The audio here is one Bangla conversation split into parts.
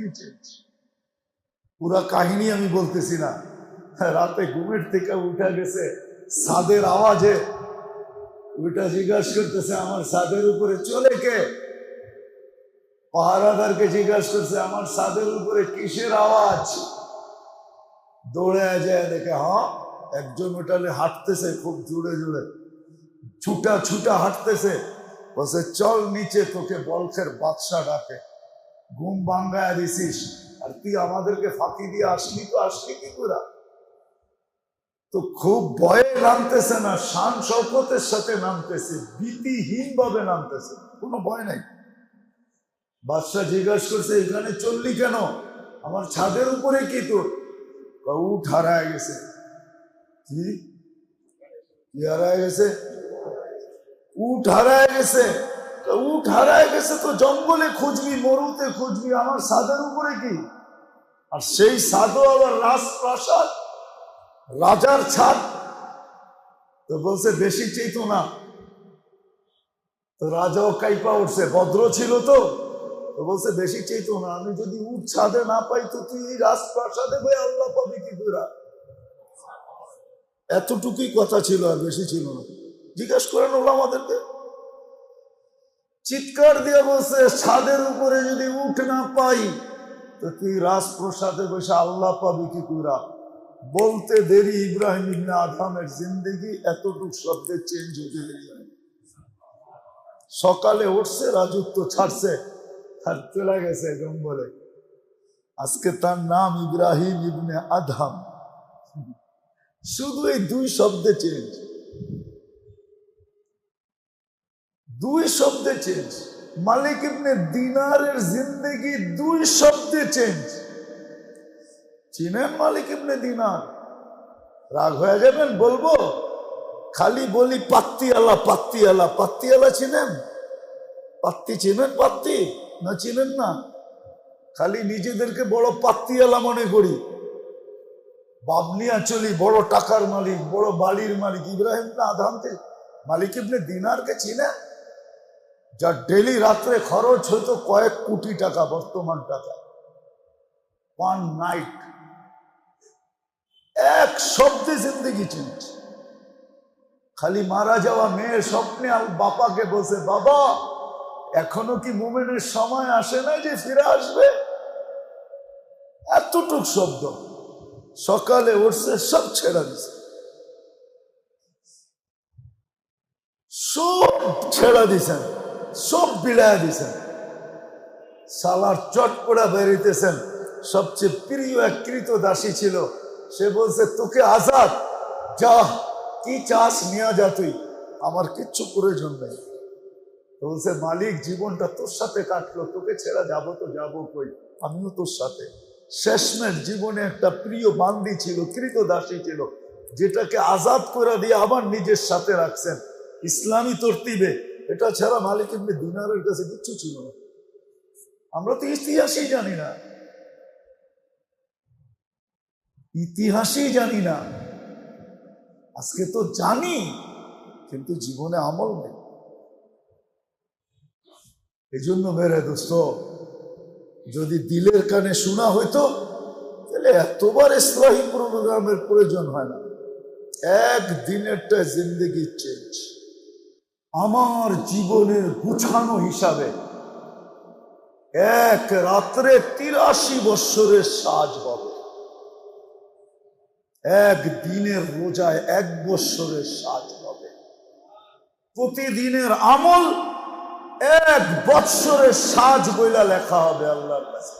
জিন্দগি চেঞ্জ। পুরা কাহিনী আমি বলতেছি না। রাতে ঘুমের থেকে উঠা গেছে ছাদের আওয়াজে, ওইটা জিজ্ঞাসা করতেছে আমার ছাদের উপরে চলে কে? পাহারাদারকে জিজ্ঞাসা করছে আমার ছাদের উপরে কিসের আওয়াজ? দৌড়ে যায় দেখে হ্যাঁ একজন ওটালে হাঁটতেছে খুব জোরে জোরে, ছুটা ছুটা হাঁটতেছে। বলছে চল নিচে, তোকে বলখের বাদশা ডাকে। ঘুম ভাঙ্গায় দিছিস আর তুই আমাদেরকে ফাঁকি দিয়ে আসলি, তো আসলি কি করে? তো খুব ভয়ে নামতেছে না, শান শওকতের সাথে নামতেছে, ভীতিহীন ভাবে নামতেছে, কোনো ভয় নাই। বাদশা জিজ্ঞাসা করছে এখানে চললি কেন? আমার ছাদের উপরে কি তোর? উঠ হারায় গেছে। কি হারায় গেছে? উঠ হারায় গেছে। উঠ হারায় গেছে তো জঙ্গলে খুঁজবি, মরুতে খুঁজবি, আমার ছাদের উপরে কি? আর সেই ছাদও আবার রাজপ্রাসাদ, রাজার ছাদ। তো বলছে বেশি চেতো না। তো রাজাও কাইপা উঠছে, ভদ্র ছিল তো। তো বলছে বেশি চেতো না, আমি যদি উঠ ছাদে না পাই তো তুই এই রাজপ্রাসাদে ভাই আল্লাহ পাবি কি করে? এতটুকুই কথা ছিল, আর বেশি ছিল না। জিজ্ঞাসা করেন ওলামাদেরকে। চিৎকার দিয়ে বলছে ছাদের উপরে যদি উঠ না পাই তো তুই রাজপ্রাসাদে বসে আল্লাহ পাবি কি করে? বলতে দেরি ইব্রাহিম ইবনে আদমের জিন্দেগি এতটুকু শব্দে চেঞ্জ হতে দেরি হয়। সকালে উঠছে, রাজত্ব ছাড়ছে আর চলে গেছে জঙ্গলে। আজকে তার নাম ইব্রাহিম ইবনে আদম। শুধু এই দুই শব্দে চেঞ্জ, দুই শব্দে চেঞ্জ। মালিক ইবনে দিনারের জিন্দেগি দুই শব্দে চেঞ্জ। চিনেন মালিক ইবনে দিনার? রাগ হয়ে যাবেন বলবো, খালি বলি পাত্তিওয়ালা পাত্তিওয়ালা পাত্তিওয়ালা। চিনেন পাত্তি? চিনেন পাত্তি? না চিনেন না? খালি নিজেদেরকে বড় পাত্তিওয়ালা মনে করি, বাবনিয়া চলি বড় টাকার মালিক, বড় বাড়ির মালিক। ইব্রাহিম ইবনে আদমকে, মালিক ইবনে দিনারকে চিনে? যার ডেলি রাত্রে খরচ হতো কয়েক কোটি টাকা, বর্তমান টাকা, ওয়ান নাইট। এক শব্দে জিন্দগি চেঞ্জ। খালি মারা যাওয়া মেয়ের স্বপ্নে বাপাকে বলছে বাবা এখনো কি মুমিনের সময় আসে না যে ফিরে আসবে? এতটুক শব্দ। সকালে উঠছে সব ছেড়ে দিছে, সব ছেড়ে দিছেন, সব বিলায় দিছেন। সালার চট করে বেরিতেছেন। সবচেয়ে প্রিয় এক কৃত দাসী ছিল, সে বলছে তোকে আজাদ, যা কি চাস নিয়ে যা, তুই, আমার কিচ্ছু প্রয়োজন নেই। বলছে মালিক জীবনটা তোর সাথে কাটলো, তোকে ছেড়া যাবো তো যাবো কই, আমিও তোর সাথে। শেষমেশ জীবনে একটা প্রিয় বান্দি ছিল, কৃত দাসী ছিল, যেটাকে আজাদ করে দিয়ে আবার নিজের সাথে রাখছেন ইসলামী তরতিবে। এটা ছাড়া মালিক ইবনে দিনারের কাছে কিচ্ছু ছিল না। আমরা তো ইতিহাসই জানি না, ইতিহাসই জানি না। আজকে তো জানি কিন্তু জীবনে আমল নেই। এই জন্য মেরে দোস্ত, যদি দিলের কানে শোনা হইতো তাহলে এতবার ইসলাহি প্রোগ্রামের প্রয়োজন হয় না। একদিনেরটা জিন্দগি চেঞ্জ। আমার জীবনের গুছানো হিসাবে এক রাত্রে 83 বৎসরের সাজ হবে, এক দিনের রোজায় 1 বৎসরের সাজ হবে, প্রতিদিনের আমল 1 বৎসরের সাজ বইলা লেখা হবে আল্লাহর কাছে।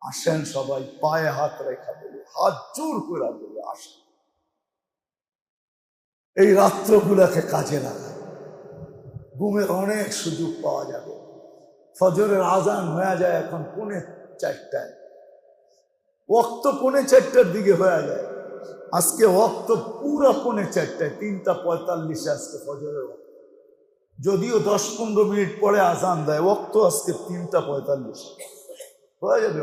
আসেন সবাই পায়ে হাত রেখা বলি, হাত জোর করে বলি আসেন, এই রাত্রগুলাকে কাজে লাগান। ঘুমের অনেক সুযোগ পাওয়া যাবে। ফজরের আজান হয়ে যায় এখন 3:45, ওয়াক্ত 3:45 দিকে হয়ে যায়। আজকে ওয়াক্ত পুরা 3:45, 3:45 আজকে ফজরের ওয়াক্ত। যদিও 10-15 মিনিট পরে আজান দেয়, ওয়াক্ত আজকে 3:45 হয়ে যাবে।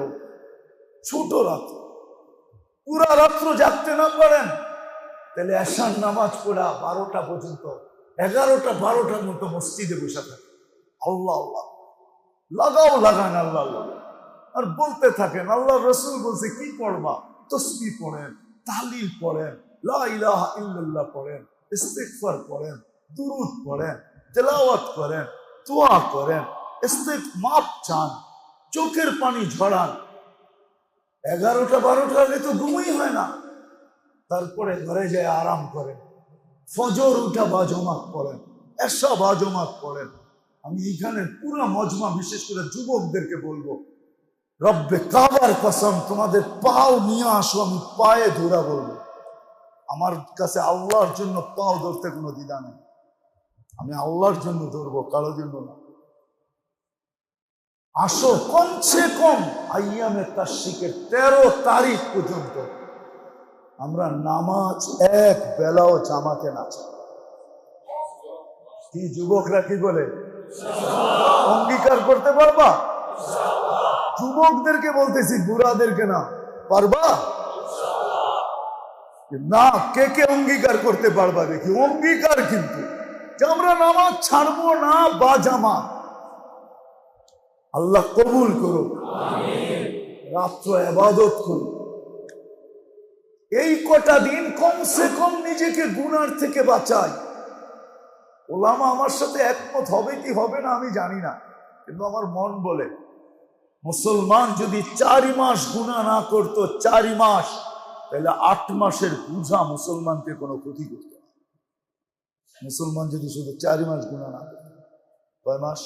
ছোট রাত্র, পুরা রাত্র জাগতে না পারেন তাহলে এশার নামাজ পড়া 12টা পর্যন্ত, 11টা-12টার মতো মসজিদে বসে থাকে। আল্লাহ আল্লাহ লাগাও, লাগান আল্লাহ আল্লাহ। আর বলতে থাকেন আল্লাহ রসুল বলছে কি পড়বা, তসবিহ পড়েন, তাহলিল পড়েন, লা ইলাহা ইল্লাল্লাহ পড়েন, ইস্তিগফার পড়েন, দুরূদ পড়েন, তেলাওয়াত করেন, দোয়া করেন, মাপ চান, চোখের পানি ঝরান। 11টা-12টা আগে তো ঘুমই হয় না। তারপরে ঘরে যায় আরাম করেন, ফজর উঠা বাজমাত পড়েন, এশা বাজমাত পড়েন। আমি এইখানে পুরো মজমা বিশেষ করে যুবকদেরকে বলবো, রব্বে কাবার কসম তোমাদের পাও নিয়ে আসো, আমি পায়ে ধরা বলবো। আমার কাছে আল্লাহর জন্য পাও ধরতে কোনো দ্বিধা নেই, আমি আল্লাহর জন্য ধরবো, কারোর জন্য না। আসো কমসে কম আইয়ামে তাশরিকের 13 তারিখ পর্যন্ত আমরা নামাজ এক বেলাও জামাতে না চাই। কি যুবকরা কি বলে? অঙ্গীকার করতে পারবা? যুবকদেরকে বলতেছি, বুড়াদেরকে না। পারবা না? কে কে অঙ্গীকার করতে পারবা দেখি? অঙ্গীকার কিন্তু যে আমরা নামাজ ছাড়বো না বা জামাত। আল্লাহ কবুল করুক, রাত্র ইবাদত করুক। এই কটা দিন কমসে কম নিজেকে গুনার থেকে বাঁচাই। ওলামা আমার সাথে একমত হবে কি হবে না আমি জানি না, কিন্তু আমার মন বলে মুসলমান যদি 4 মাস গুনাহ না করতো, 4 মাস, তাহলে 8 মাসের বুঝা মুসলমানকে কোনো ক্ষতি করতো না। মুসলমান যদি শুধু 4 মাস গুনাহ না করতো, কয় মাস?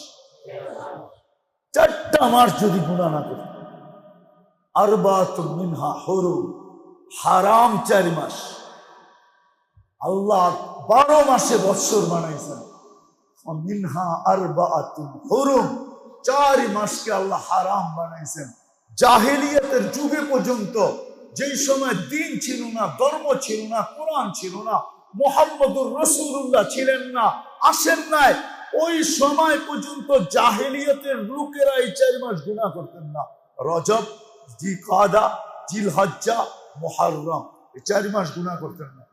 4টা মাস যদি গুনাহ না করতো। আরবাতুম মিনহা হুরুম, হারাম 4 মাস। আল্লাহ 12 মাসে বৎসর বানাইছেন, মিনহা আরবাতুন হুরুম, 4 মাসকে আল্লাহ হারাম বানাইছেন। জাহেলিয়াতের যুগে পর্যন্ত, যেই সময় দিন ছিল না, ধর্ম ছিল না, কোরআন ছিল না, মুহাম্মদুর রাসূলুল্লাহ ছিলেন না, আসেন নাই, ওই সময় পর্যন্ত জাহেলিয়াতের লোকেরা এই 4 মাস গুনাহ করতেন না। রজব, জিলকাদা, জিলহজ্জা, মুহররম, এই 4 মাস গুনাহ করতেন না।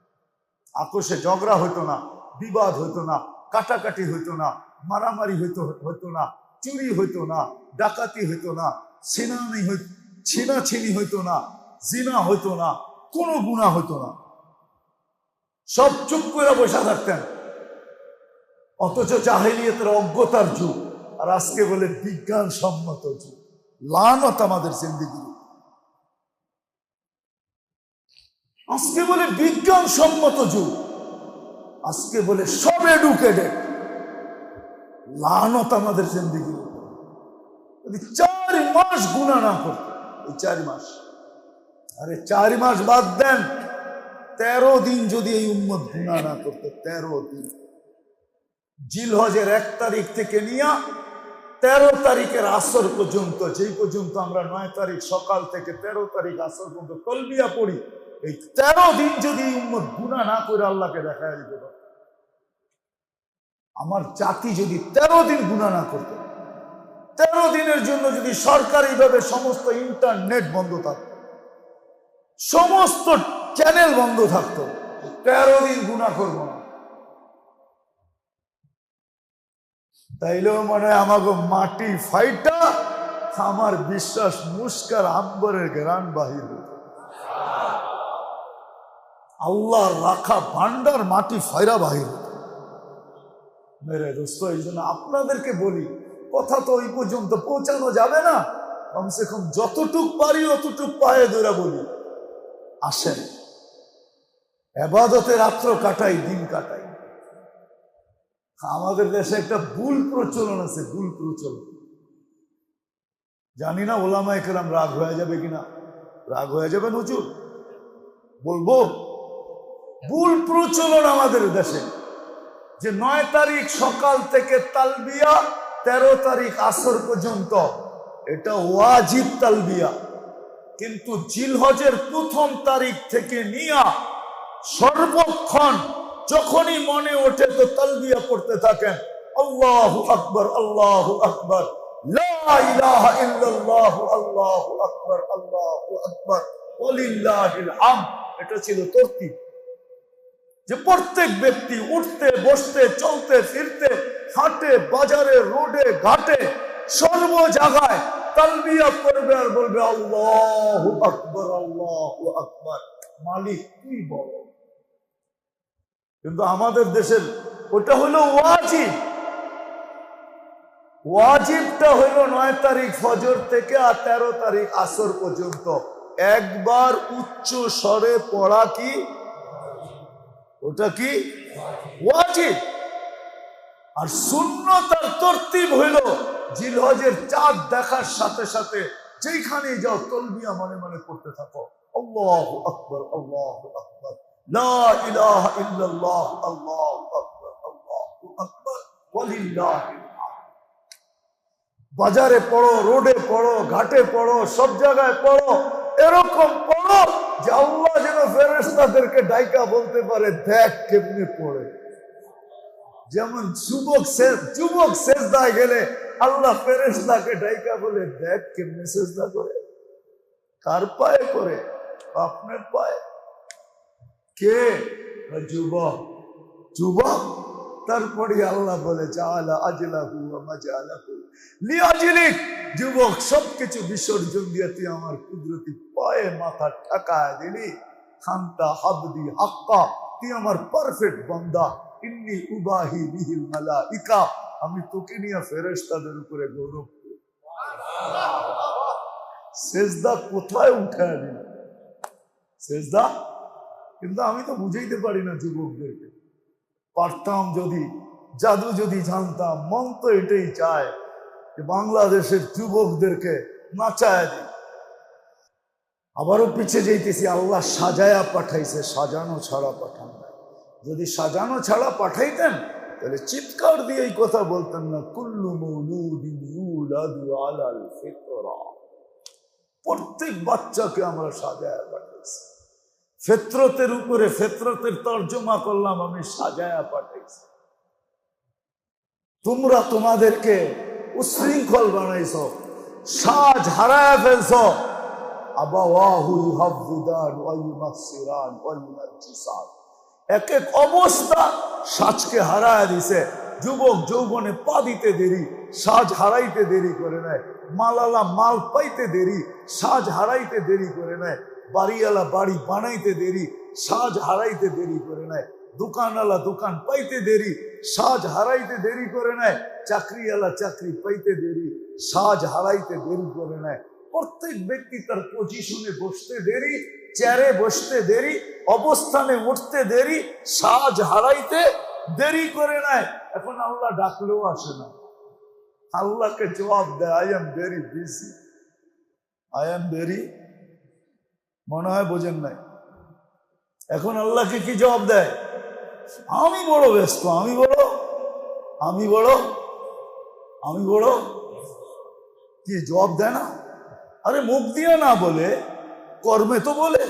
আকশে ঝগড়া হইতো না, বিবাদ হইতো না, কাটাকাটি হইতো না, মারামারি হইতো না, চুরি হইতো না, ডাকাতি হইতো না, ছিনাছিনি হইতো না, জিনা হইতো না, কোনো গুনাহ হইতো না। সব চুপ করে বসে থাকতেন। অথচ জাহেলিয়াতের অজ্ঞতার যুগ, আর আজকে বলে বিজ্ঞান সম্মত যুগ। লানত আমাদের জিন্দেগি। আজকে বলে বিজ্ঞান সম্মত যুগ, আজকে বলে সব এডুকেটেড। লানত আমাদের জিন্দেগি। যদি 4 মাস গুনাহ না করতো, এই 4 মাস, আরে 4 মাস বাদ দেন, 13 দিন যদি এই উম্মত গুনাহ না করতো, 13 দিন, জিলহজের 1 তারিখ থেকে নিয়ে 13 তারিখের আসর পর্যন্ত, যেই পর্যন্ত আমরা 9 তারিখ সকাল থেকে 13 তারিখ আসর পর্যন্ত তলবিয়া পড়ি, এই 13 দিন যদি এই উম্মত গুনাহ না করে আল্লাহকে দেখায় দিতে পারে। আমার জাতি যদি 13 দিন গুনাহ না করতো, 13 দিনের জন্য যদি সরকারিভাবে সমস্ত ইন্টারনেট বন্ধ থাকতো, সমস্ত চ্যানেল বন্ধ থাকতো, 13 দিন গুনাহ করবো না, তাইলেও মনে হয় আমাকে মাটি ফাইটা, আমার বিশ্বাস মুস্কার আম্বরের গ্রান বাহির হতো। আল্লাহ রাখা ভান্ডার মাটি ফাইরা বাহির হতো। মেরে দোস্ত, এই জন্য আপনাদেরকে বলি, কথা তো ওই পর্যন্ত পৌঁছানো যাবে না, কমসে কম যতটুক পারি অতটুক পায়ে ধরে বলি, আসেন ইবাদতে রাত্র কাটাই, দিন কাটাই। আমাদের দেশে একটা ভুল প্রচলন আছে, ভুল প্রচলন। জানি না ওলামায়ে কেরাম রাগ হয়ে যাবে কিনা। রাগ হয়ে যাবেন হুজুর? বলবো, ভুল প্রচলন আমাদের দেশে যে 9 তারিখ সকাল থেকে তালবিয়া, 13 তারিখ আসর পর্যন্ত, এটা ওয়াজিব তালবিয়া। কিন্তু জিলহজের 1ম তারিখ থেকে নিয়া সর্বক্ষণ যখনই মনে ওঠে তো তালবিয়া পড়তে থাকেন, আল্লাহু আকবার, আল্লাহু আকবার, লা ইলাহা ইল্লাল্লাহ, আল্লাহু আকবার, আল্লাহু আকবার, ওয়ালিল্লাহিল হামদ। এটা ছিল তরতিব, যে প্রত্যেক ব্যক্তি উঠতে বসতে চলতে ফিরতে হাটে বাজারে রোডে ঘাটে সর্ব জায়গায় তালবিয়া করবে আর বলবে আল্লাহু আকবার, আল্লাহু আকবার, মালিক তুই বল। কিন্তু আমাদের দেশের ওটা হলো ওয়াজিব। ওয়াজিবটা হইল 9 তারিখ ফজর থেকে আর 13 তারিখ আসর পর্যন্ত একবার উচ্চ স্বরে পড়া কি ওটা কি ওয়াজিব। আর সুন্নত আর তরতিব হইল জিলহজের চাঁদ দেখার সাথে সাথে যেখানে যাও তালবিয়া মনে মনে পড়তে থাকো, আল্লাহু আকবার, আল্লাহু আকবার, লা ইলাহা ইল্লাল্লাহ, আল্লাহু আকবার, আল্লাহু আকবার, ওয়ালিল্লাহিল হামদ। বাজারে পড়ো, রোডে পড়ো, ঘাটে পড়ো, সব জায়গায় পড়ো, এরকম পড়ো যে আল্লাহ যেন ফেরেশতাদেরকে ডাইকা বলতে পারে দেখ কেমনে পড়ে। যেমন যুবক সেজদায় গেলে আল্লাহ ফেরেশতাকে ডাইকা বলে দেখ কেমনে সেজদা করে। কার পায়ে করে? আপনার পায়ে। কে? যুবক। যুবক। তারপরে আল্লাহ বলে জাআলা আজলাহু ওয়া মাজালাহু লিআজলিক, যুবক সবকিছু বিসর্জন দিয়ে তুই আমার কুদরতি পায়ে মাথা ঠেকায় দিলি। খান্তা হাবদি হাক্কা, তুই আমার পারফেক্ট বান্দা। ইন্নী উবাহি বিহিল মালাইকা, আমি তোকে নিয়ে ফেরেশতাদের উপরে গৌরব করি। সেজদা কোথায় উঠায় দিল সেজদা। কিন্তু আমি তো বুঝাইতে পারি না যুবকদেরকে। পারতাম যদি, জাদু যদি জানতাম। মন তো এটাই চায় যে বাংলাদেশের যুবকদেরকে নাচায় দিই। আবারও পিছিয়ে যাইতেছি। আল্লাহ সাজায়া পাঠাইছে, সাজানো ছাড়া পাঠান না। যদি সাজানো ছাড়া পাঠাইতেন তাহলে চিৎকার দিয়ে এই কথা বলতেন না, কুল্লু মৌলুদিন ইউলাদু আলাল ফিতরা। প্রত্যেক বাচ্চাকে আমরা সাজায়া পাঠাইছি ফিতরতের উপরে। ফিতরতের তর্জমা করলাম আমি, সাজায়া পাঠাইছি। তোমরা তোমাদেরকে উশৃঙ্খল বানাইছো, সাজ হারায়া ফেলছো। আবাওয়াহু ইউহাব্বিদান ওয়া ইউমাসসিরান ওয়া ইউনাজ্জিসান, এক এক অবস্থা সাজকে হারায়া দিছে। যুবক যৌবনে পা দিতে দেরি, সাজ হারাইতে দেরি করে নেয়। মালালা মাল পাইতে দেরি, সাজ হারাইতে দেরি করে নেয়। বাড়িওয়ালা বাড়ি বানাইতে দেরি, সাজ হারাইতে দেরি করে নেয়। দোকানওয়ালা দোকান পাইতে দেরি, সাজ হারাইতে দেরি করে নেয়। চাকরিওয়ালা চাকরি পাইতে দেরি, সাজ হারাইতে দেরি করে নেয়। প্রত্যেক ব্যক্তি তার পজিশনে বসতে দেরি, চেয়ারে বসতে দেরি, অবস্থানে উঠতে দেরি, সাজ হারাইতে দেরি করে নেয়। এখন আল্লাহ ডাকলেও আসে না। আল্লাহকে জবাব দেয়, I am very busy, I am very, মনে হয় বোঝেন নাই। এখন আল্লাহকে কি জবাব দেয়? আমি বড় ব্যস্ত, আমি বড়, আমি বড়, আমি বড়। কি জবাব দেয় না? আরে মুখ দিয়ে না বলে, কর্মে তো বলে।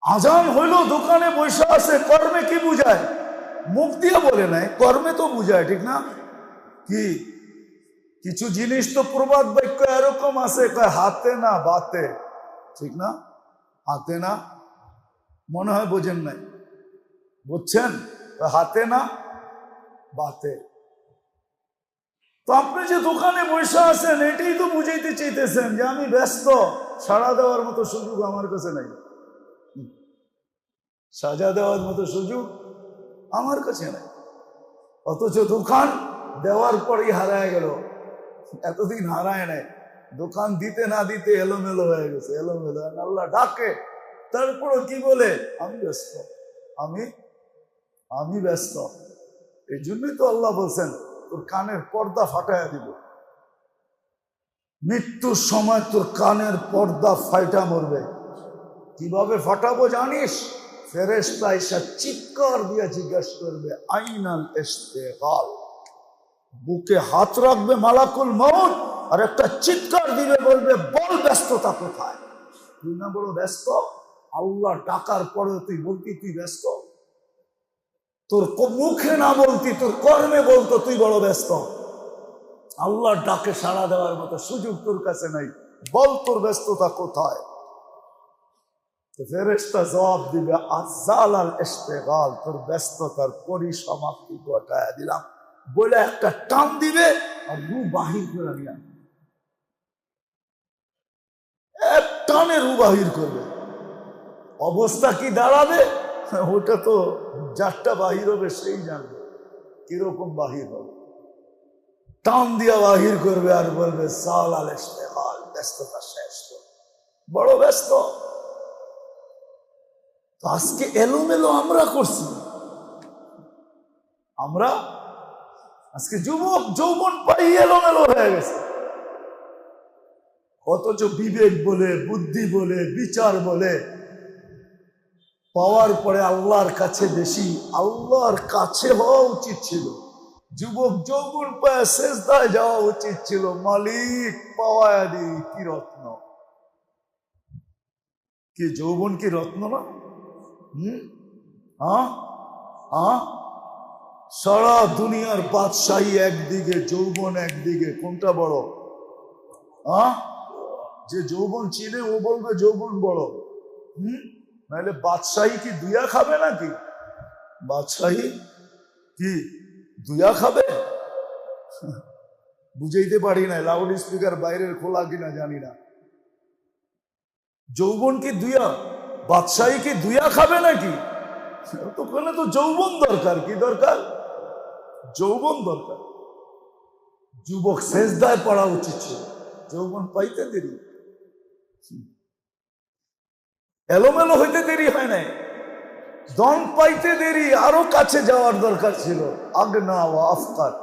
আজান হইল, দোকানে বসে আছে, কর্মে কি বুঝায়? মুখ দিয়ে বলে নাই, কর্মে তো বুঝায়, ঠিক না? কি কিছু জিনিস তো প্রবাদ বাক্য এরকম আছে, হাতে না বাতে, ঠিক না? হাতে না, মনে হয় বোঝেন নাই। বুঝছেন? হাতে না বাতে। তো আপনি যে দোকানে বসে আছেন, এটাই তো বুঝাইতে চাইতেছেন যে আমি ব্যস্ত। সাড়া দেওয়ার মতো সুযোগ আমার কাছে নাই, সাজা দেওয়ার মতো সুযোগ আমার কাছে নাই। অথচ দোকান দেওয়ার পরেই হারায় গেল। এতদিন হারায় নাই, দোকান দিতে না দিতে এলোমেলো হয়ে গেছে, এলোমেলো। আল্লাহ ডাকে, তারপরও কি বলে? আমি ব্যস্ত, আমি ব্যস্ত। এই জন্যই তো আল্লাহ বলছেন তোর কানের পর্দা ফাটাইয়া দিব। মৃত্যুর সময় তোর কানের পর্দা ফাইটা মরবে। কিভাবে ফাটাবো জানিস? ফেরেশতা এসে চিৎকার দিয়ে জিজ্ঞাসা করবে, আইনাল ইস্তেগাল। বুকে হাত রাখবে মালাকুল মউত, আর একটা চিৎকার দিবে, বলবে বল ব্যস্ততা কোথায়? তুই না বড় ব্যস্ত? আল্লাহ ডাকার পরে তুই বলতি তুই ব্যস্ত? তোর মুখে না বলতি, তোর কর্মে বলতো তুই বড় ব্যস্ত। আল্লাহর ডাকে সাড়া দেওয়ার মতো সুযোগ তোর কাছে নাই, বল তোর ব্যস্ততা কোথায়? ফেরেশতা জবাব দিবে, আযালাল ইশতিগাল, তোর ব্যস্ততার পরিসমাপ্তি ঘটায় দিলাম বলে একটা টান দিবে আর রূহ বাহির করে নিলাম। টানে রু বাহির করবে, অবস্থা কি দাঁড়াবে ওটা তো যারটা বাহির হবে সেই জানবে কিরকম বাহির হবে। টান দিয়া বাহির করবে আর বলবে সাল আল ইশতেগাল, ব্যস্ততা শেষ, বড় ব্যস্ত। তো আজকে এলোমেলো আমরা করছি, আমরা আজকে যুবক যৌবন পাই এলোমেলো হয়ে গেছে। অথচ বিবেক বলে, বুদ্ধি বলে, বিচার বলে পাওয়ার পরে আল্লাহর কাছে বেশি, আল্লাহর কাছে হওয়া উচিত ছিল। যুবক যৌবন পায় সেজদায় যাওয়া উচিত ছিল, মালিক পাওয়া দি কি রত্ন, কি যৌবন কি রত্ন না? সারা দুনিয়ার বাদশাহী একদিকে, যৌবন একদিকে, কোনটা বড়? যে যৌবন চিনে ও বলবে যৌবন বড়। নাহলে বাদশাহী কি দুইয়া খাবে নাকি? বাদশাহী কি দুইয়া খাবে? বুঝাইতে পারি না, লাউড স্পিকার বাইরের খোলা কিনা জানি না। যৌবন কি দুইয়া, বাদশাহী কি দুইয়া খাবে নাকি? ওখানে তো যৌবন দরকার। কি দরকার? যৌবন দরকার। যুবক সেজদায় পড়া উচিত ছিল, যৌবন পাইতে দেরি, এলোমেলো হইতে দেরি হয় নাই, দম পাইতে দেরি, আরো কাছে যাওয়ার দরকার ছিল। আগনা ও আফকার,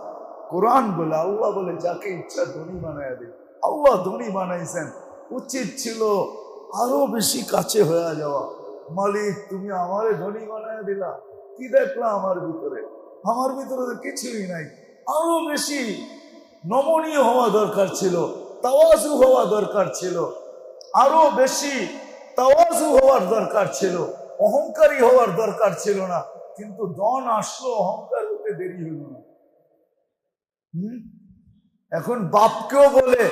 কোরআন বলে, আল্লাহ বলে যাকে ইচ্ছা ধনী বানায় দেয়। আল্লাহ ধনী বানাইছেন, উচিত ছিল আরো বেশি কাছে হয়ে যাওয়া। মালিক তুমি আমারে ধনী বানায় দিলা, কি দেখলা আমার ভিতরে? আমার ভিতরে তো কিছুই নাই। আরো বেশি নমনীয় হওয়া দরকার ছিল, তাওয়াজু হওয়া দরকার ছিল, আরো বেশি তাওয়াজু হওয়ার দরকার ছিল, অহংকারী হওয়ার দরকার ছিল না। কিন্তু দন আসলো, অহংকার হতে দেরি হইল না। এখন বাপকেও বলে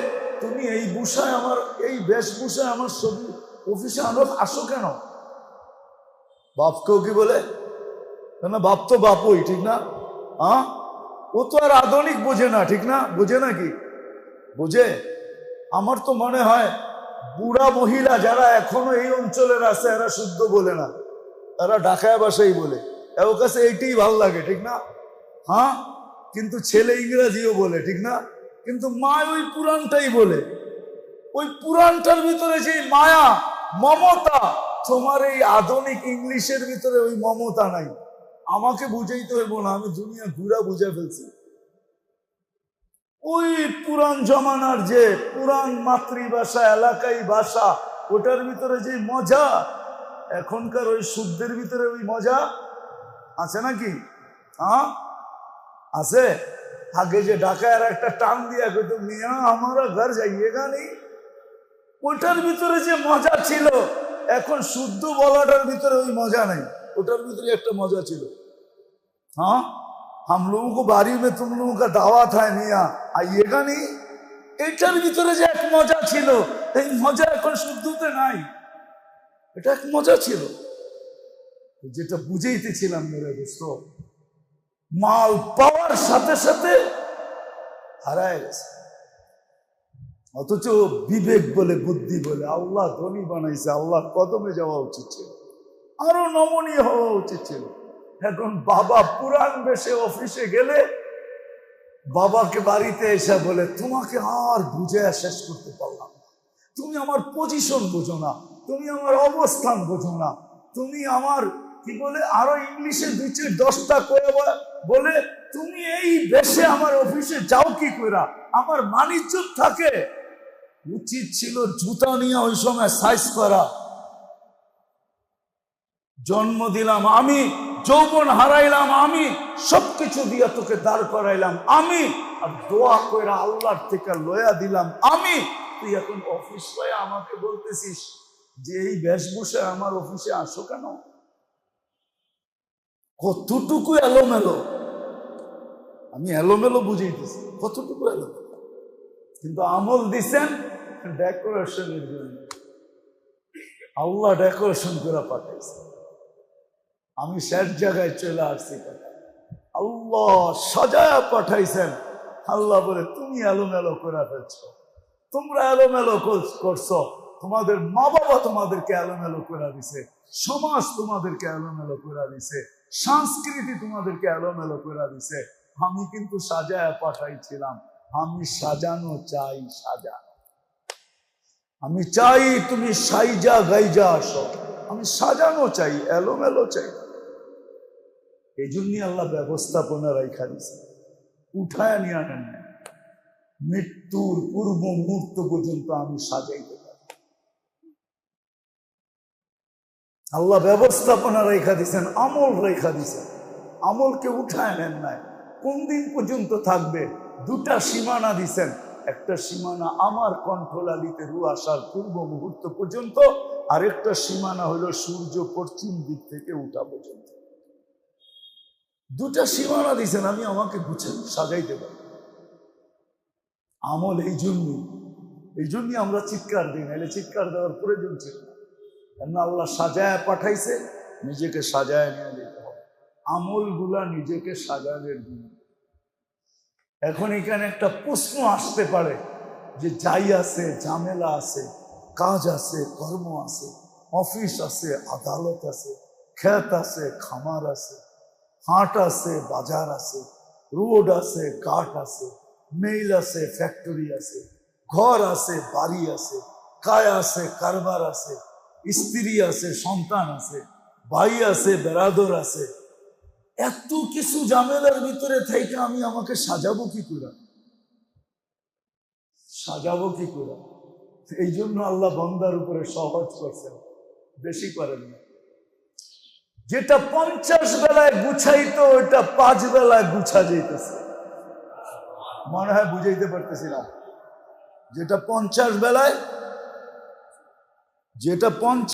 তুমি এই ভূষায় আমার, এই বেশভূষায় আমার ছবি অফিসে আসো কেন? বাপকেও কি বলে? না, বাপ তো বাপই, ঠিক না? ও তো আর আধুনিক বোঝে না, ঠিক না? বোঝে নাকি? বোঝে? আমার তো মনে হয় বুড়া মহিলা যারা এখনো এই অঞ্চলের আছে এরা শুদ্ধ বলে না, এরা ঢাকায় বাসাই বলে। ওর কাছে এইটাই ভাল লাগে, ঠিক না? কিন্তু ছেলে ইংরেজিও বলে, ঠিক না? কিন্তু মা ওই পুরাণটাই বলে। ওই পুরাণটার ভিতরে যে মায়া, মমতা, তোমার এই আধুনিক ইংলিশের ভিতরে ওই মমতা নাই। আমাকে বুঝাইতে হইব না, আমি দুনিয়া ঘুরা বুঝে ফেলছি। ওই পুরান জমানার যে পুরান মাতৃভাষা, এলাকাই ভাষা, ওটার ভিতরে যে মজা, এখনকার ওই শুদ্ধের ভিতরে ওই মজা আছে নাকি? আছে? আগে যে ঢাকায় একটা টান দিয়া কইতো মিয়া আমারা ঘর যাইয়েগা নেই, ওটার ভিতরে যে মজা ছিল, এখন শুদ্ধ বলাটার ভিতরে ওই মজা নাই। ওটার ভিতরে একটা মজা ছিল। हम लोगों को बारी में तुम लोगों का दावत है मिया आइएगा नहीं, এটার ভিতরে যে এক মজা ছিল, এই মজা এখন শুদ্ধতে নাই। এটা এক মজা ছিল, যেটা বুঝাইতেছিলাম মেরে দোস্ত, মাল পাওয়ার সাথে সাথে হারায় গেছে। অথচ বিবেক বলে, বুদ্ধি বলে আল্লাহ ধনী বানাইছে, আল্লাহ কদমে যাওয়া উচিত ছিল, আরো নমনীয় হওয়া উচিত ছিল। এখন বাবা পুরান বেশে অফিসে গেলে বাবাকে বাড়িতে এসে বলে তোমাকে আর বুঝে শেষ করতে পারলাম না, তুমি আমার পজিশন বোঝো না, তুমি আমার অবস্থান বোঝো না, তুমি আমার কি বলে আরো ইংলিশে 2-10টা করে বলে তুমি এই বেশে আমার অফিসে যাও কি করে, আমার মানিজ্জত থাকে। উচিত ছিল জুতা নিয়ে ওই সময় সাইজ করা। জন্ম দিলাম আমি, যৌবন হারাইলাম আমি, সবকিছু দিয়ে তোকে দাঁড় করাইলাম আমি, আর দোয়া করে আল্লাহর থেকে লয়া দিলাম আমি। তুই এখন অফিস হয়ে আমাকে বলতেছিস যে এই বেশভূষায় আমার অফিসে আসো কেন? কতটুকু এলোমেলো, আমি এলোমেলো বুঝাইতেছি, কতটুকু এলোমেলো। কিন্তু আমল দিছেন ডেকোরেশনের জন্য, আল্লাহ ডেকোরেশন করে পাঠাইছে। আমি শেষ জায়গায় চলে আসছি, আল্লাহ সাজায়া পাঠাইছেন। আল্লাহ বলে তুমি এলোমেলো করে ফেলছো, তোমরা এলোমেলো করছো, তোমাদের মা বাবা তোমাদেরকে এলোমেলো করে দিছে, সমাজ তোমাদেরকে এলোমেলো করে দিছে, সংস্কৃতি তোমাদেরকে এলোমেলো করে দিছে। আমি কিন্তু সাজায় পাঠাইছিলাম। আমি সাজানো চাই, সাজানো। আমি চাই তুমি সাইজা গাইজা আসো। আমি সাজানো চাই, এলোমেলো চাই। এই জন্যই আল্লাহ ব্যবস্থাপনা রাইখা দিছে, উঠায় নিয়ে আনেন না। মৃত্যুর পূর্ব মুহূর্ত পর্যন্ত আমি সাজাইতে পারি। আল্লাহ ব্যবস্থাপনা রেখা দিচ্ছেন, আমল রেখা দিচ্ছেন। আমলকে উঠায় নেন নাই। কোন দিন পর্যন্ত থাকবে? দুটা সীমানা দিচ্ছেন। একটা সীমানা আমার কণ্ঠলালিতে রু আসার পূর্ব মুহূর্ত পর্যন্ত, আরেকটা সীমানা হলো সূর্য পশ্চিম দিক থেকে উঠা পর্যন্ত। দুটা সীমানা দিচ্ছেন, আমি আমাকে বুঝেন সাজাইতে পারি। আমল এই জন্যই আমরা চিৎকার দিই, নাহলে চিৎকার দেওয়ার প্রয়োজন ছিল না। কেন আল্লাহ সাজায় পাঠাইছে, নিজেকে সাজায় নিয়ে যেতে হবে। আমলগুলা নিজেকে সাজানোর জন্য। এখন এখানে একটা প্রশ্ন আসতে পারে যে যাই আছে, ঝামেলা আছে, কাজ আছে, কর্ম আছে, অফিস আছে, আদালত আছে, ক্ষেত আছে, খামার আছে, হাট আছে, বাজার আছে, রোড আছে, ঘাট আছে, মেইল আছে, ফ্যাক্টরি আছে, ঘর আছে, বাড়ি আছে, কায় আছে, কারবার আছে, স্ত্রী আছে, সন্তান আছে, ভাই আছে, বেরাদর আছে। এত কিছু ঝামেলার ভিতরে থেকে আমি আমাকে সাজাবো কি করে? সাজাবো কি করে? এই জন্য আল্লাহ বান্দার উপরে সহজ করছেন, বেশি করেন না। যেটা 50 বেলায় গুছাইতো ওইটা 5 বেলায় গুছা যাইতেছে। মনে হয় বুঝাইতে পারতেছি না। যেটা 50 বেলায়, যেটা 50